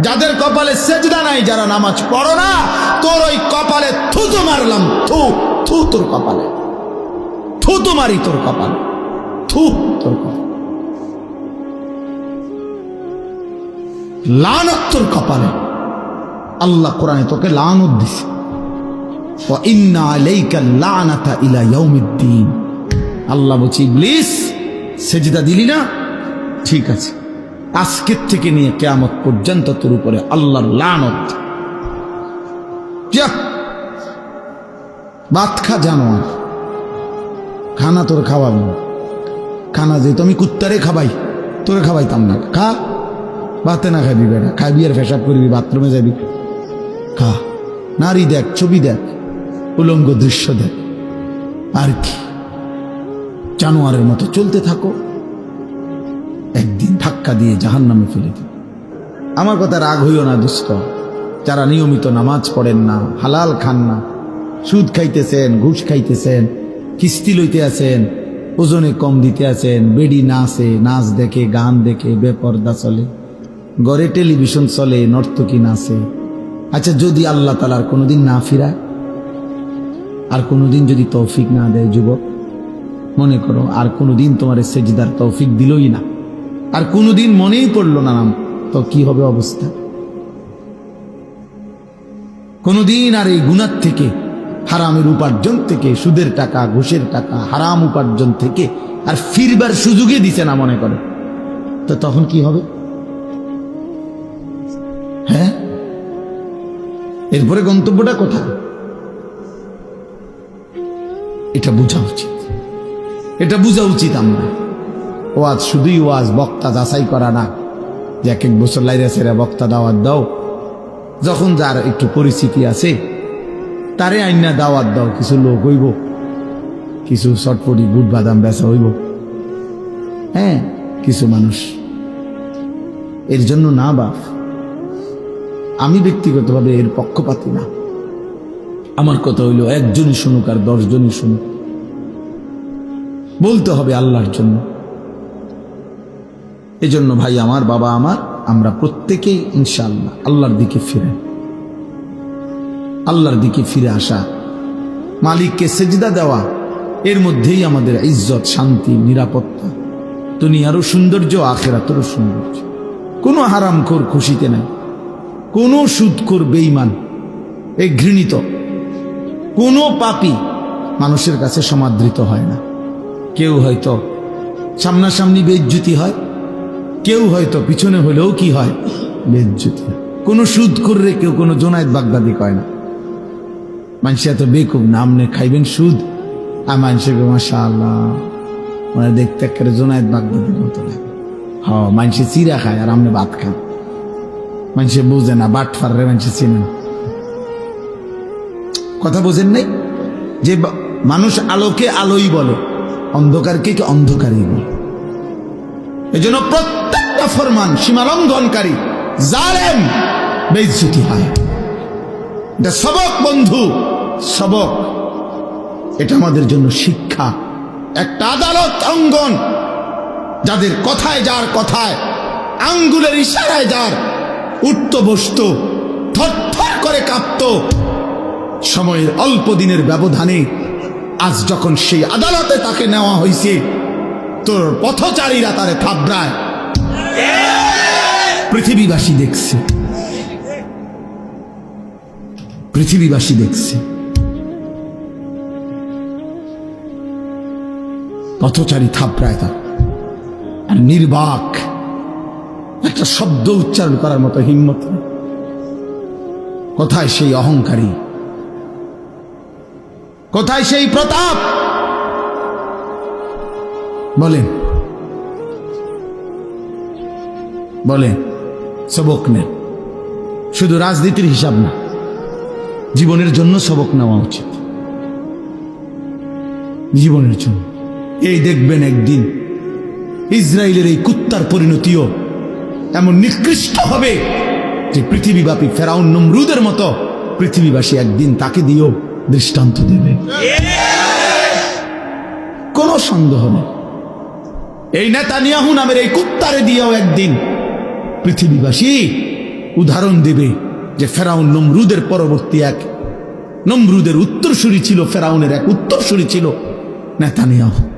যাদের কপালে সেজদা নাই, যারা নামাজ পড়ো না, তোর ওই কপালে থুতু মারলাম। থু থু তোর কপালে, থুতু মারি তোর কপালে, থু তোর কপালে, লানত তোর কপালে। আল্লাহ কোরআনে তোকে লানত দিছে, ওয়া ইন্না আলাইকা লানাতা ইলা ইয়াউমিদ্দিন। আল্লাহ বলছে ইবলিস সেজদা দিলি না, ঠিক আছে, আজকের থেকে নিয়ে কিয়ামত পর্যন্ত তোর উপরে আল্লাহর লানত। যা ভাত খা জানোয়ার, খানা তোর খাওয়াবো, খানা যে তুমি কুত্তারে খাবাই, তোরে খাবাইতাম না। খা, ভাতে না খাবি বেটা, খাবি আর পেশাব করবি, বাথরুমে যাবি, খা। নারী দেখ, ছবি দেখ, উলঙ্গ দৃশ্য দেখ, আর কি জানোয়ারের মতো চলতে থাকো, একদিন ধাক্কা দিয়ে জাহান্নামে ফেলে দিবে। আমার কথা রাগ হইও না দুষ্ট, যারা নিয়মিত নামাজ পড়েন না, হালাল খান না, সুদ খাইতেছেন, ঘুষ খাইতেছেন, কিস্তি লইতে আছেন, ওজনে কম দিতে আছেন, বেডি নাচে, নাচ দেখে, গান দেখে, বেপর্দা চলে, ঘরে টেলিভিশন চলে, নর্তকী নাচে। আচ্ছা, যদি আল্লাহ তাআলার কোনোদিন না ফিরায়, আর কোনোদিন যদি তৌফিক না দেয়, যুবক মনে করো আর কোনোদিন তোমার সেজদার তৌফিক দিলই না, আর কোনোদিন মনেই পড়লো না নাম, তো কি হবে অবস্থা? কোনোদিন আর এই গুনাহ থেকে, হারামের উপার্জন থেকে, সুদের টাকা, ঘুষের টাকা, হারাম উপার্জন থেকে আর ফিরবার সুযোগই দিছে না, মনে করে, তো তখন কি হবে? হ্যাঁ, এরপরে গন্তব্যটা কোথায়? এটা বোঝা উচিত, এটা বোঝা উচিত। আমরা ওয়াজ শুধুই ওয়াজ, বক্তা যাচাই করা না, যে এক এক বছর লাইরা সেরা বক্তা দাওয়াত দাও, যখন যার একটু পরিচিতি আছে তারে আইনা দাওয়াত দাও, কিছু লোক হইব, কিছু চটপটি বুট বাদাম বেচা হইব, হ্যাঁ, কিছু মানুষ। এর জন্য না বাপ, আমি ব্যক্তিগতভাবে এর পক্ষপাতী না। আমার কথা হইল একজনই শুনুক আর 10 জনই শুনুক, বলতে হবে আল্লাহর জন্য। এজন্য ভাই আমার, বাবা আমার, আমরা প্রত্যেকেই ইনশাআল্লাহ আল্লাহর দিকে ফিরে, আল্লাহর দিকে ফিরে আসা, মালিককে সেজদা দেওয়া, এর মধ্যেই আমাদের ইজ্জত, শান্তি, নিরাপত্তা, দুনিয়ারও সৌন্দর্য, আখিরাতেরও সৌন্দর্য। কোনো হারামখোর খুশিতে নাই, কোনো সুদখোর বেঈমান, এই ঘৃণিত কোনো পাপী মানুষের কাছে সমাদৃত হয় না। কেউ হয়তো সামনাসামনি বেইজ্জতি হয়, কেউ হয়তো পিছনে হলেও কি হয়, বেইজ্জতি হয়। কোনো সুদখোর রে কেউ কোনো জোনায়েদ বাগদাদি কয় না। মানুষ এত বেকুব না, আপনি খাইবেন সুদ, আর মানুষকে মাশাআল্লাহ মানে দেখতে একেবারে জোনায়েদ বাগদাদির মতো লাগে। হ্যাঁ, মানুষে চিরা খায় আর আপনি ভাত খান। মানুষে বোঝে না, বাটফার রে মানুষে চিনেন। কথা বোঝেন নাই যে মানুষ আলোকে আলোই বলে, অন্ধকারকে কি অন্ধকারই বলে। এজন্য প্রত্যেকটা ফরমান সীমালঙ্ঘনকারী, জালেম, বেইজ্জতি হয়। এটা সবক বন্ধু, সবক। এটা আমাদের জন্য শিক্ষা। একটা আদালত অঙ্গন, যাদের কথায়, যার কথায়, আঙ্গুলের ইশারায় যার উঠত বসত, থরথর করে কাঁপত, সময়ের অল্প দিনের ব্যবধানে আজ যখন সেই আদালতে তাকে নেওয়া হয়েছে, তোর পথচারীরা তারে থাবড়ায়, পৃথিবীবাসী দেখছে, পৃথিবীবাসী দেখছে। পথচারী থাবড়ায় তার, আর নির্বাক একটা শব্দ উচ্চারণ করার মতো হিম্মত নেই। কোথায় সেই অহংকারী, কোথায় সেই প্রতাপ? বলেন, বলেন। সবক নেন, শুধু রাজনীতির হিসাব না, জীবনের জন্য সবক নেওয়া উচিত, জীবনের জন্য। এই দেখবেন একদিন ইসরায়েলের এই কুত্তার পরিণতিও এমন নিকৃষ্ট হবে যে পৃথিবীব্যাপী ফেরাউন নমরুদের মতো পৃথিবীবাসী একদিন তাকে দিয়েও দৃষ্টান্ত দেবে, কোনো সন্দেহ নেই। এই নেতানিয়াহু নামের এই কুত্তারে দিয়েও একদিন পৃথিবীবাসী উদাহরণ দেবে যে ফেরাউন নমরুদের পরবর্তী এক নমরুদের উত্তরসূরি ছিল, ফেরাউনের এক উত্তরসূরি ছিল নেতানিয়াহু।